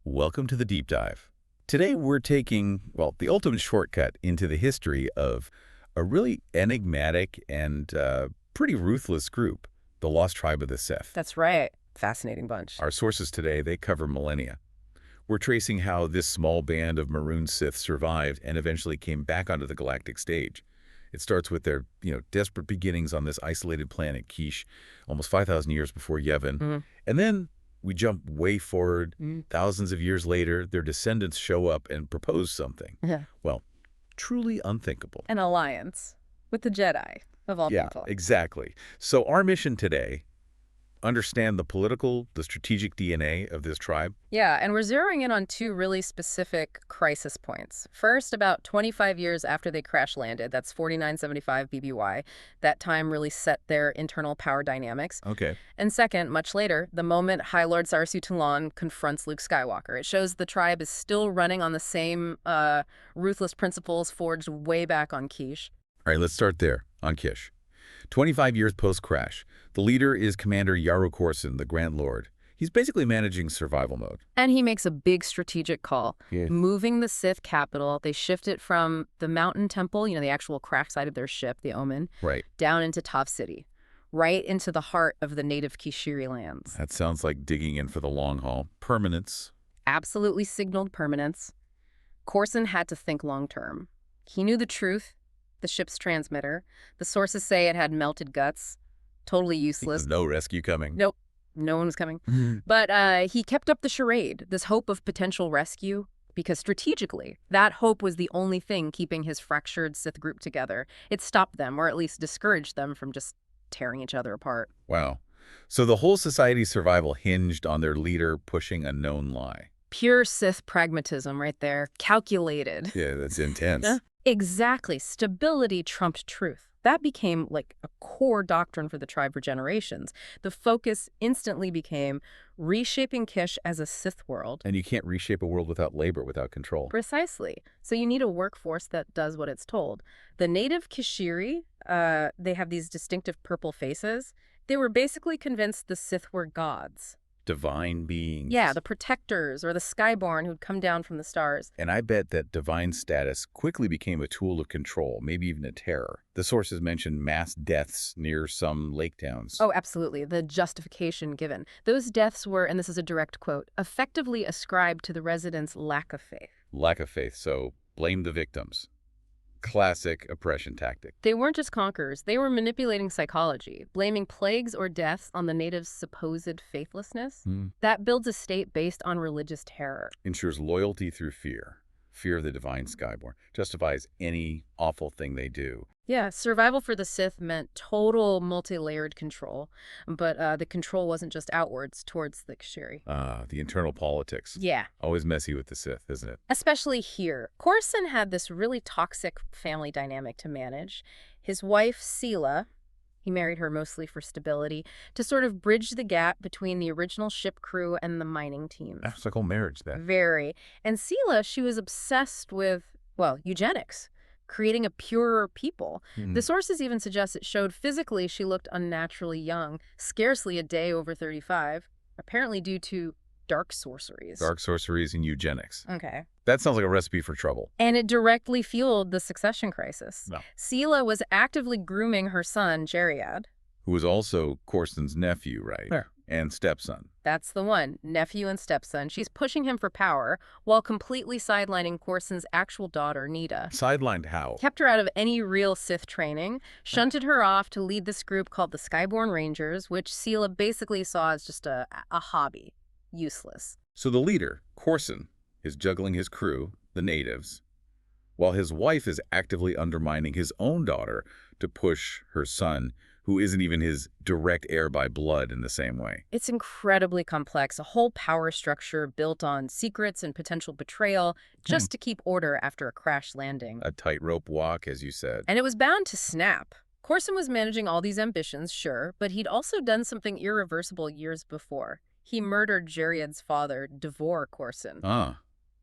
Welcome to the deep dive. Today we're taking, well, the ultimate shortcut into the history of a really enigmatic and pretty ruthless group, the Lost Tribe of the Sith. That's right. Fascinating bunch. Our sources today, they cover millennia. We're tracing how this small band of marooned Sith survived and eventually came back onto the galactic stage. It starts with their, desperate beginnings on this isolated planet, Kesh, almost 5,000 years before Yevon. And then we jump way forward. Thousands of years later, their descendants show up and propose something. Yeah. Well, truly unthinkable. An alliance with the Jedi, of all people. Yeah, exactly. So our mission today, understand the political, the strategic DNA of this tribe. Yeah, and we're zeroing in on two really specific crisis points. First, about 25 years after they crash landed, that's 4975 BBY. That time really set their internal power dynamics. Okay. And second, much later, the moment High Lord Sarsu Tulan confronts Luke Skywalker. It shows the tribe is still running on the same ruthless principles forged way back on Kesh. All right, let's start there, on Kesh. 25 years post-crash, the leader is Commander Yaru Korsin, the Grand Lord. He's basically managing survival mode. And he makes a big strategic call. Yeah. Moving the Sith capital, they shift it from the mountain temple, the actual crash site of their ship, the Omen, Right. down into Toph City, right into the heart of the native Kishiri lands. That sounds like digging in for the long haul. Permanence. Absolutely signaled permanence. Korsin had to think long-term. He knew the truth, the ship's transmitter. The sources say it had melted guts. Totally useless. No rescue coming. Nope. No one was coming. But he kept up the charade, this hope of potential rescue, because strategically, that hope was the only thing keeping his fractured Sith group together. It stopped them, or at least discouraged them from just tearing each other apart. Wow. So the whole society's survival hinged on their leader pushing a known lie. Pure Sith pragmatism right there. Calculated. Yeah, that's intense. Exactly. Stability trumped truth. That became like a core doctrine for the tribe for generations. The focus instantly became reshaping Kesh as a Sith world. And you can't reshape a world without labor, without control. Precisely. So you need a workforce that does what it's told. The native Kishiri, they have these distinctive purple faces. They were basically convinced the Sith were gods. Divine beings. Yeah, the protectors or the skyborn who'd come down from the stars. And I bet that divine status quickly became a tool of control, maybe even a terror. The sources mention mass deaths near some lake towns. Oh, absolutely. The justification given. Those deaths were, and this is a direct quote, effectively ascribed to the residents' lack of faith. Lack of faith, so blame the victims. Classic oppression tactic. They weren't just conquerors. They were manipulating psychology, blaming plagues or deaths on the natives' supposed faithlessness. That builds a state based on religious terror. Ensures loyalty through fear. Fear of the divine skyborn. Justifies any awful thing they do. Yeah, survival for the Sith meant total multi-layered control, but the control wasn't just outwards towards the Kishiri. The internal politics. Yeah. Always messy with the Sith, isn't it? Especially here. Korsin had this really toxic family dynamic to manage. His wife, Seelah, he married her mostly for stability, to sort of bridge the gap between the original ship crew and the mining teams. It's like a whole marriage, that. Very. And Seelah, she was obsessed with, well, eugenics. Creating a purer people. The sources even suggest it showed physically she looked unnaturally young, scarcely a day over 35, apparently due to dark sorceries. Dark sorceries and eugenics. Okay. That sounds like a recipe for trouble. And it directly fueled the succession crisis. No. Seelah was actively grooming her son, Jariad. Who was also Korsin's nephew, right? Yeah. And stepson. That's the one, nephew and stepson. She's pushing him for power while completely sidelining Korsin's actual daughter, Nida. Sidelined how? Kept her out of any real Sith training, shunted her off to lead this group called the Skyborn Rangers, which Seelah basically saw as just a hobby. Useless. So the leader, Korsin, is juggling his crew, the natives, while his wife is actively undermining his own daughter to push her son, who isn't even his direct heir by blood in the same way. It's incredibly complex, a whole power structure built on secrets and potential betrayal just to keep order after a crash landing. A tightrope walk, as you said. And it was bound to snap. Korsin was managing all these ambitions, sure, but he'd also done something irreversible years before. He murdered Jariad's father, Devor Korsin.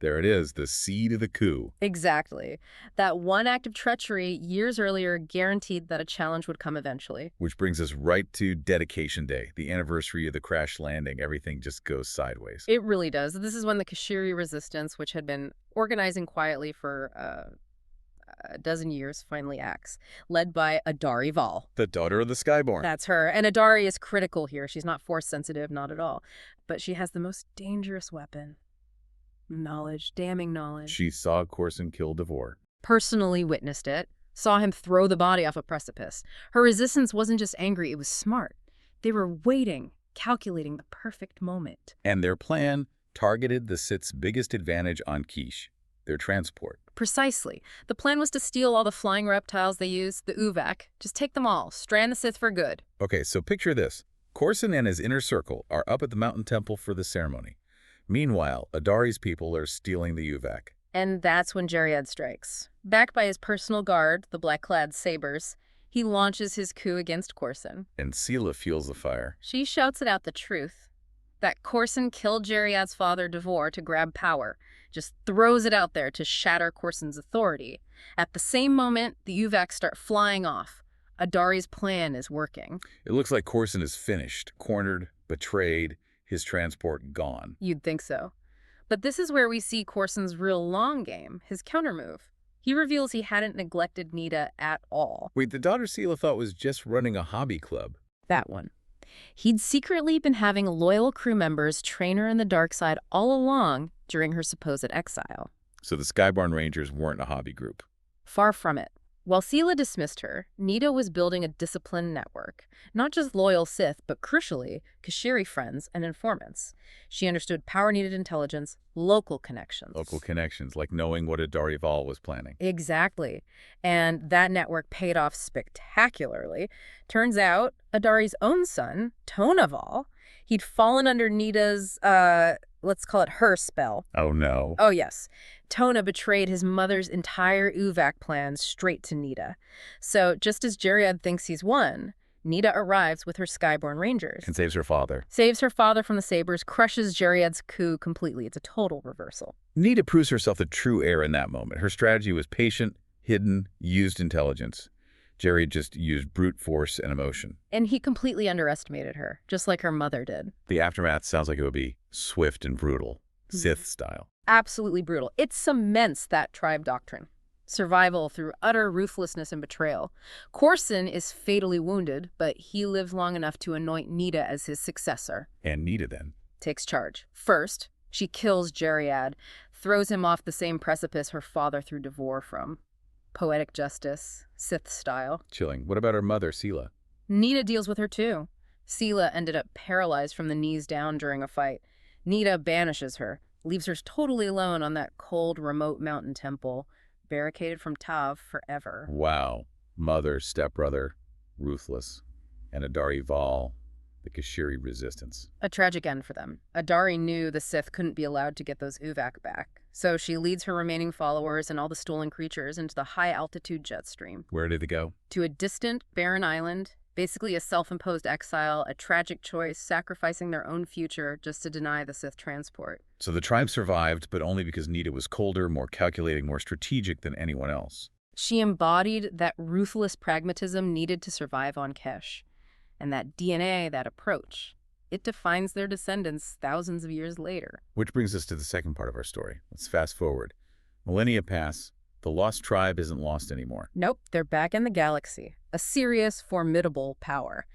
There it is, the seed of the coup. Exactly. That one act of treachery years earlier guaranteed that a challenge would come eventually. Which brings us right to Dedication Day, the anniversary of the crash landing. Everything just goes sideways. It really does. This is when the Kashiri resistance, which had been organizing quietly for a dozen years, finally acts, led by Adari Vaal. The daughter of the Skyborn. That's her. And Adari is critical here. She's not force sensitive, not at all. But she has the most dangerous weapon. Knowledge, damning knowledge. She saw Korsin kill Devore. Personally witnessed it, saw him throw the body off a precipice. Her resistance wasn't just angry, it was smart. They were waiting, calculating the perfect moment. And their plan targeted the Sith's biggest advantage on Kesh, their transport. Precisely. The plan was to steal all the flying reptiles they used, the uvak. Just take them all, strand the Sith for good. Okay, so picture this. Korsin and his inner circle are up at the mountain temple for the ceremony. Meanwhile, Adari's people are stealing the uvak. And that's when Jariad strikes. Backed by his personal guard, the black-clad sabers, he launches his coup against Korsin. And Seelah fuels the fire. She shouts it out the truth. That Korsin killed Jariad's father, Devore, to grab power. Just throws it out there to shatter Korsin's authority. At the same moment, the uvak start flying off. Adari's plan is working. It looks like Korsin is finished, cornered, betrayed, his transport gone. You'd think so. But this is where we see Korsin's real long game, his countermove. He reveals he hadn't neglected Nita at all. Wait, the daughter Seelah thought was just running a hobby club. That one. He'd secretly been having loyal crew members train her in the dark side all along during her supposed exile. So the Skyborn Rangers weren't a hobby group. Far from it. While Seelah dismissed her, Nita was building a disciplined network. Not just loyal Sith, but crucially, Kashiri friends and informants. She understood power-needed intelligence, local connections. Local connections, like knowing what Adari Vaal was planning. Exactly. And that network paid off spectacularly. Turns out, Adari's own son, Tona Vaal, he'd fallen under Nita's, let's call it her spell. Oh, no. Oh, yes. Tona betrayed his mother's entire uvak plans straight to Nita. So just as Jariad thinks he's won, Nita arrives with her Skyborn Rangers. And saves her father. Saves her father from the Sabers, crushes Jariad's coup completely. It's a total reversal. Nita proves herself the true heir in that moment. Her strategy was patient, hidden, used intelligence. Jariad just used brute force and emotion. And he completely underestimated her, just like her mother did. The aftermath sounds like it would be swift and brutal, Sith style. Absolutely brutal. It cements that tribe doctrine. Survival through utter ruthlessness and betrayal. Korsin is fatally wounded, but he lives long enough to anoint Nita as his successor. And Nita then Takes charge. First, she kills Jariad, throws him off the same precipice her father threw Devore from. Poetic justice, Sith style. Chilling. What about her mother, Seelah? Nita deals with her too. Seelah ended up paralyzed from the knees down during a fight. Nita banishes her, leaves her totally alone on that cold, remote mountain temple, barricaded from Tav forever. Wow. Mother, stepbrother, ruthless. And Adari Vaal, the Kashiri resistance. A tragic end for them. Adari knew the Sith couldn't be allowed to get those uvak back, so she leads her remaining followers and all the stolen creatures into the high-altitude jet stream. Where did they go? To a distant, barren island, basically a self-imposed exile, a tragic choice, sacrificing their own future just to deny the Sith transport. So the tribe survived, but only because Nita was colder, more calculating, more strategic than anyone else. She embodied that ruthless pragmatism needed to survive on Kesh. And that DNA, that approach, it defines their descendants thousands of years later. Which brings us to the second part of our story. Let's fast forward. Millennia pass. The lost tribe isn't lost anymore. Nope, they're back in the galaxy. A serious, formidable power.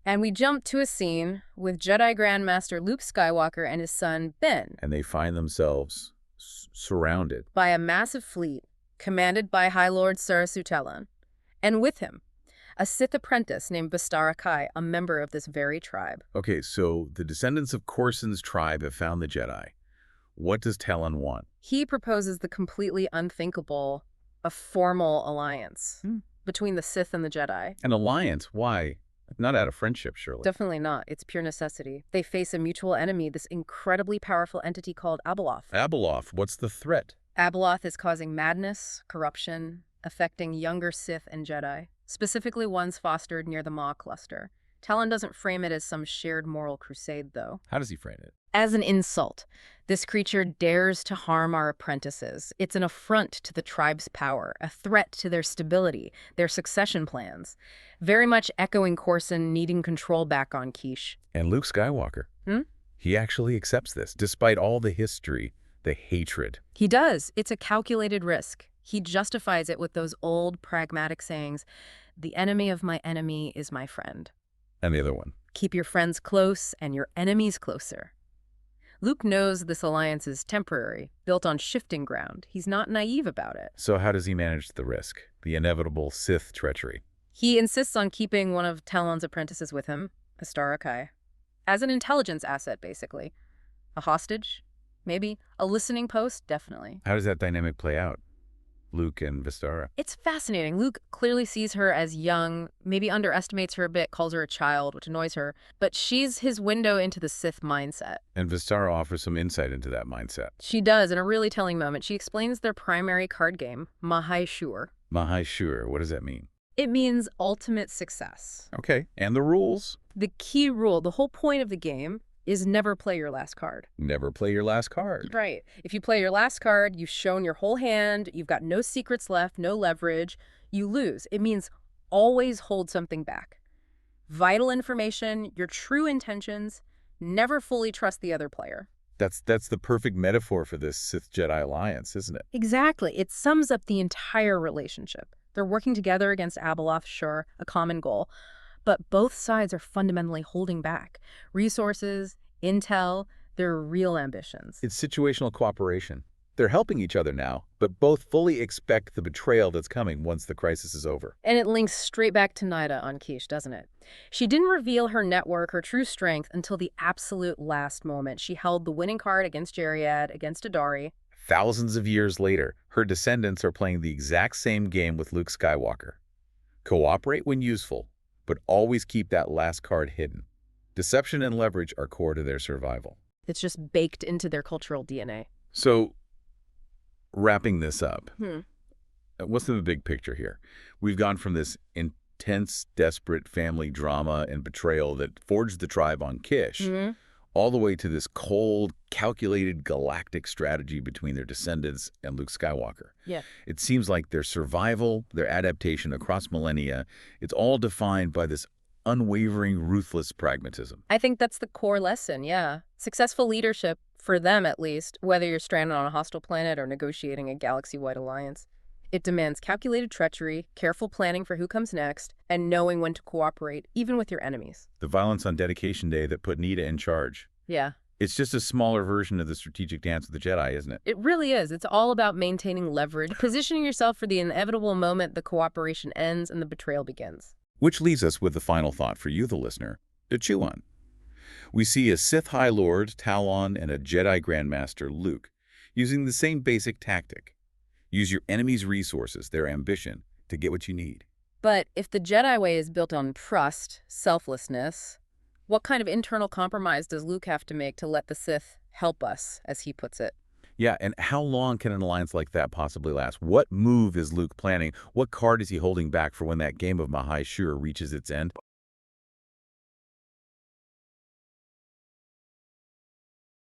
And we jump to a scene with Jedi Grandmaster Luke Skywalker and his son, Ben. And they find themselves surrounded. By a massive fleet, commanded by High Lord Sarasutelan. And with him, a Sith apprentice named Bastara Kai, a member of this very tribe. Okay, so the descendants of Korsin's tribe have found the Jedi. What does Talon want? He proposes the completely unthinkable, a formal alliance between the Sith and the Jedi. An alliance? Why? Not out of friendship, surely. Definitely not. It's pure necessity. They face a mutual enemy, this incredibly powerful entity called Abeloth. Abeloth, what's the threat? Abeloth is causing madness, corruption, affecting younger Sith and Jedi, specifically ones fostered near the Maw cluster. Talon doesn't frame it as some shared moral crusade, though. How does he frame it? As an insult. This creature dares to harm our apprentices. It's an affront to the tribe's power, a threat to their stability, their succession plans. Very much echoing Korsin needing control back on Kesh. And Luke Skywalker. Hmm? He actually accepts this, despite all the history, the hatred. He does. It's a calculated risk. He justifies it with those old pragmatic sayings, "The enemy of my enemy is my friend." And the other one. Keep your friends close and your enemies closer. Luke knows this alliance is temporary, built on shifting ground. He's not naive about it. So how does he manage the risk, the inevitable Sith treachery? He insists on keeping one of Talon's apprentices with him, Astara, as an intelligence asset, basically. A hostage? Maybe. A listening post? Definitely. How does that dynamic play out? Luke and Vistara. It's fascinating. Luke clearly sees her as young, maybe underestimates her a bit, calls her a child, which annoys her, but she's his window into the Sith mindset. And Vistara offers some insight into that mindset. She does, in a really telling moment. She explains their primary card game, Mahai Shur. Mahai Shur, what does that mean? It means ultimate success. Okay, and the rules? The key rule, the whole point of the game, is never play your last card. Never play your last card. Right. If you play your last card, you've shown your whole hand, you've got no secrets left, no leverage, you lose. It means always hold something back. Vital information, your true intentions, never fully trust the other player. That's the perfect metaphor for this Sith-Jedi alliance, isn't it? Exactly. It sums up the entire relationship. They're working together against Abeloth, sure, a common goal. But both sides are fundamentally holding back. Resources, intel, their real ambitions. It's situational cooperation. They're helping each other now, but both fully expect the betrayal that's coming once the crisis is over. And it links straight back to Nyda on Kesh, doesn't it? She didn't reveal her network, her true strength, until the absolute last moment. She held the winning card against Jariad, against Adari. Thousands of years later, her descendants are playing the exact same game with Luke Skywalker. Cooperate when useful, but always keep that last card hidden. Deception and leverage are core to their survival. It's just baked into their cultural DNA. So, wrapping this up, what's the big picture here? We've gone from this intense, desperate family drama and betrayal that forged the tribe on Kesh, all the way to this cold, calculated galactic strategy between their descendants and Luke Skywalker. Yeah. It seems like their survival, their adaptation across millennia, it's all defined by this unwavering, ruthless pragmatism. I think that's the core lesson, yeah. Successful leadership, for them at least, whether you're stranded on a hostile planet or negotiating a galaxy-wide alliance, it demands calculated treachery, careful planning for who comes next, and knowing when to cooperate, even with your enemies. The violence on Dedication Day that put Nita in charge. Yeah. It's just a smaller version of the strategic dance of the Jedi, isn't it? It really is. It's all about maintaining leverage, positioning yourself for the inevitable moment the cooperation ends and the betrayal begins. Which leaves us with the final thought for you, the listener, to chew on. We see a Sith High Lord, Talon, and a Jedi Grandmaster, Luke, using the same basic tactic. Use your enemy's resources, their ambition, to get what you need. But if the Jedi way is built on trust, selflessness, what kind of internal compromise does Luke have to make to let the Sith help us, as he puts it? Yeah, and how long can an alliance like that possibly last? What move is Luke planning? What card is he holding back for when that game of Mahai Shur reaches its end?